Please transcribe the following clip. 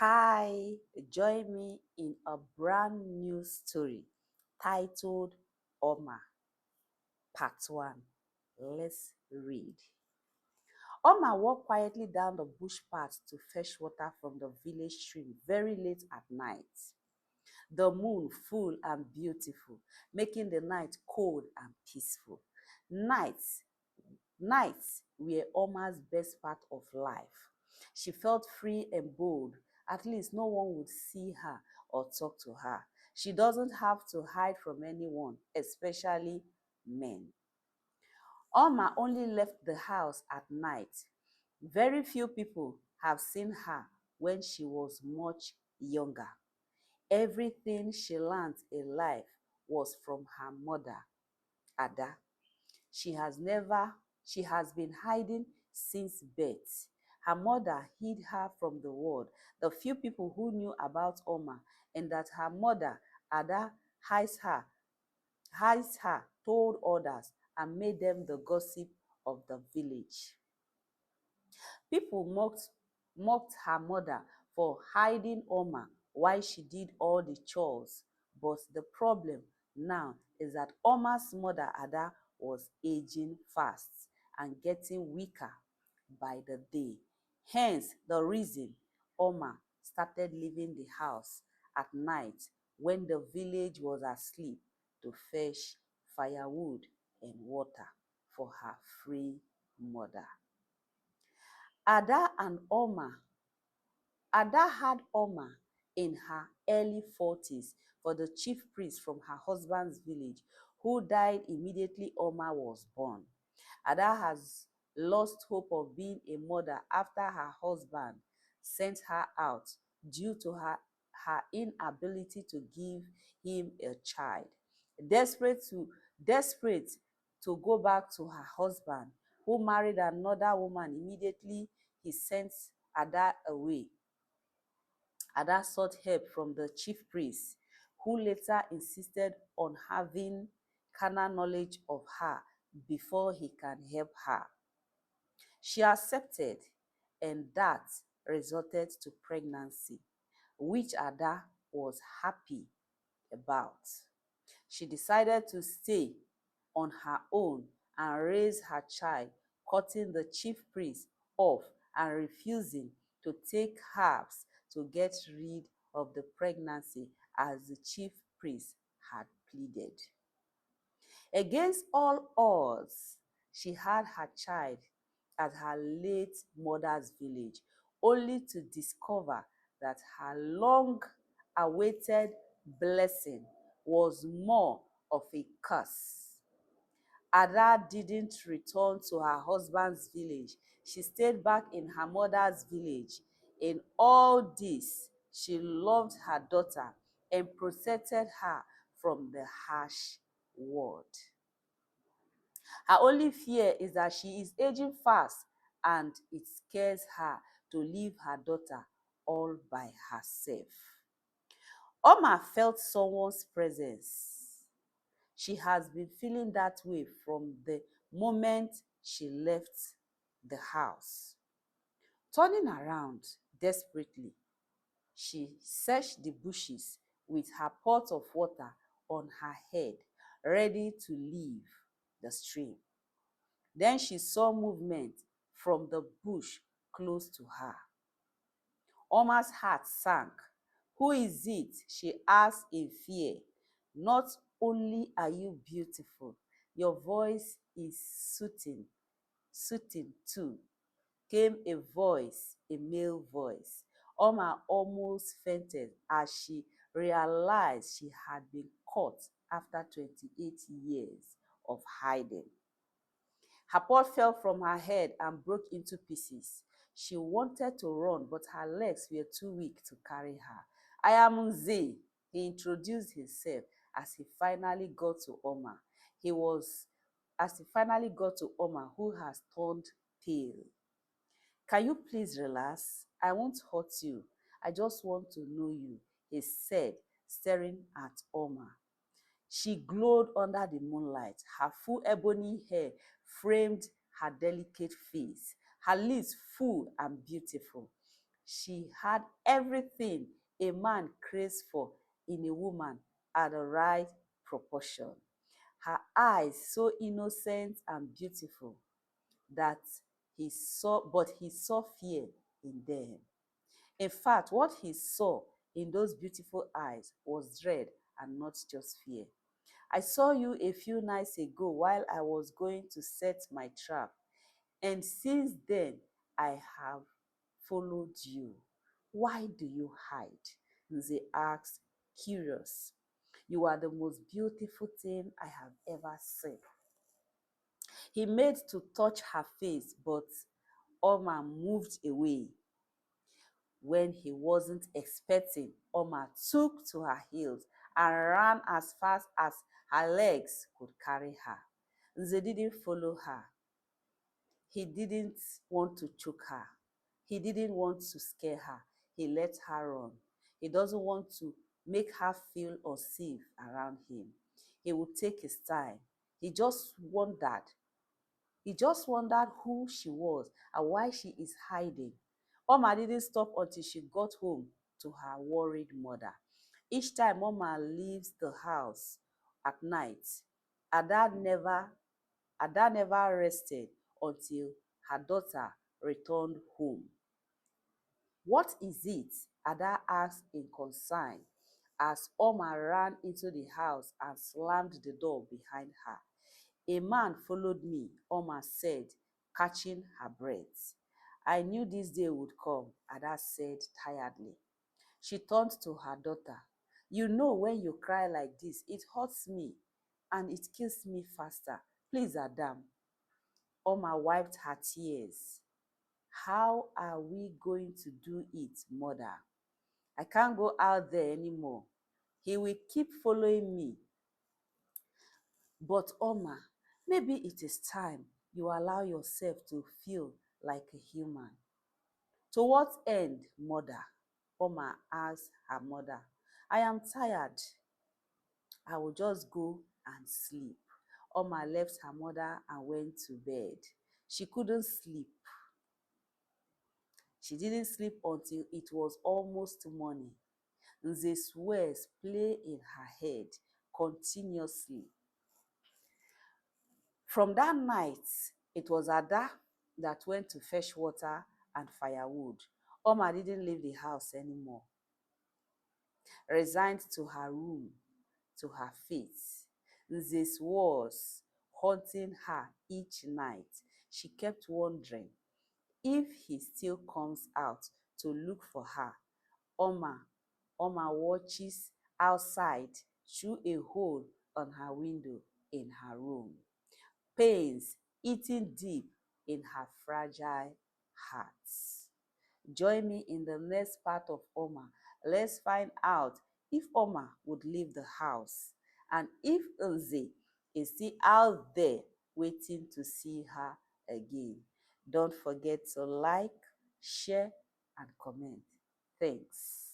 Hi, join me in a brand new story titled Oma, Part 1. Let's read. Oma walked quietly down the bush path to fetch water from the village stream very late at night. The moon full and beautiful, making the night cold and peaceful. Nights Nights were Oma's best part of life. She felt free and bold. At least no one would see her or talk to her. She doesn't have to hide from anyone, especially men. Oma only left the house at night. Very few people have seen her when she was much younger. Everything she learned in life was from her mother, Ada. She has never, she has been hiding since birth. Her mother hid her from the world. The few people who knew about Oma and that her mother, Ada, hides her, told others and made them the gossip of the village. People mocked her mother for hiding Oma while she did all the chores. But the problem now is that Oma's mother Ada was aging fast and getting weaker by the day. Hence the reason Oma started leaving the house at night when the village was asleep to fetch firewood and water for her free mother. Ada and Oma Ada had Oma in her early 40s for the chief priest from her husband's village, who died immediately Oma was born. Ada has lost hope of being a mother after her husband sent her out due to her inability to give him a child. Desperate to, desperate to go back to her husband, who married another woman immediately he sent Ada away. Ada sought help from the chief priest, who later insisted on having carnal knowledge of her before he can help her. She accepted, and that resulted to pregnancy, which Ada was happy about. She decided to stay on her own and raise her child, cutting the chief priest off and refusing to take herbs to get rid of the pregnancy as the chief priest had pleaded. Against all odds, she had her child at her late mother's village, only to discover that her long-awaited blessing was more of a curse. Ada didn't return to her husband's village. She stayed back in her mother's village. In all this, she loved her daughter and protected her from the harsh world. Her only fear is that she is aging fast and it scares her to leave her daughter all by herself. Oma felt someone's presence. She has been feeling that way from the moment she left the house. Turning around desperately, she searched the bushes with her pot of water on her head, ready to leave the stream. Then she saw movement from the bush close to her. Oma's heart sank. "Who is it?" she asked in fear. "Not only are you beautiful, your voice is soothing too," came a male voice. Oma almost fainted as she realized she had been caught after 28 years of hiding. Her pot fell from her head and broke into pieces. She wanted to run, but her legs were too weak to carry her. "I am Nze," he introduced himself as he finally got to Oma. Who has turned pale. "Can you please relax? I won't hurt you. I just want to know you," he said, staring at Oma. She glowed under the moonlight. Her full ebony hair framed her delicate face, her lips full and beautiful. She had everything a man craves for in a woman at the right proportion. Her eyes so innocent and beautiful that he saw fear in them. In fact, what he saw in those beautiful eyes was dread and not just fear. I saw you a few nights ago while I was going to set my trap, and since then I have followed you. Why do you hide? Nze asked, curious. You are the most beautiful thing I have ever seen. He made to touch her face, but Omar moved away. When he wasn't expecting, Omar took to her heels and ran as fast as her legs could carry her. Nze didn't follow her. He didn't want to choke her. He didn't want to scare her. He let her run. He doesn't want to make her feel unsafe around him. He would take his time. He just wondered. He just wondered who she was and why she is hiding. Oma didn't stop until she got home to her worried mother. Each time Oma leaves the house at night, Ada never Ada never rested until her daughter returned home. What is it? Ada asked in concern as Oma ran into the house and slammed the door behind her. A man followed me, Oma said, catching her breath. I knew this day would come, Ada said tiredly. She turned to her daughter. You know, when you cry like this, it hurts me and it kills me faster. Please, Adam. Oma wiped her tears. How are we going to do it, mother? I can't go out there anymore. He will keep following me. But Oma, maybe it is time you allow yourself to feel like a human. To what end, mother? Oma asked her mother. I am tired. I will just go and sleep. Oma left her mother and went to bed. She couldn't sleep. She didn't sleep until it was almost morning. Nze's words play in her head continuously. From that night, it was Ada that went to fetch water and firewood. Oma didn't leave the house anymore. Resigned to her room, to her fate. Nze's words haunting her each night. She kept wondering if he still comes out to look for her. Oma, Oma watches outside through a hole on her window in her room. Pains eating deep in her fragile heart. Join me in the next part of Oma. Let's find out if Oma would leave the house and if Nze is still out there waiting to see her again. Don't forget to like, share, and comment. Thanks.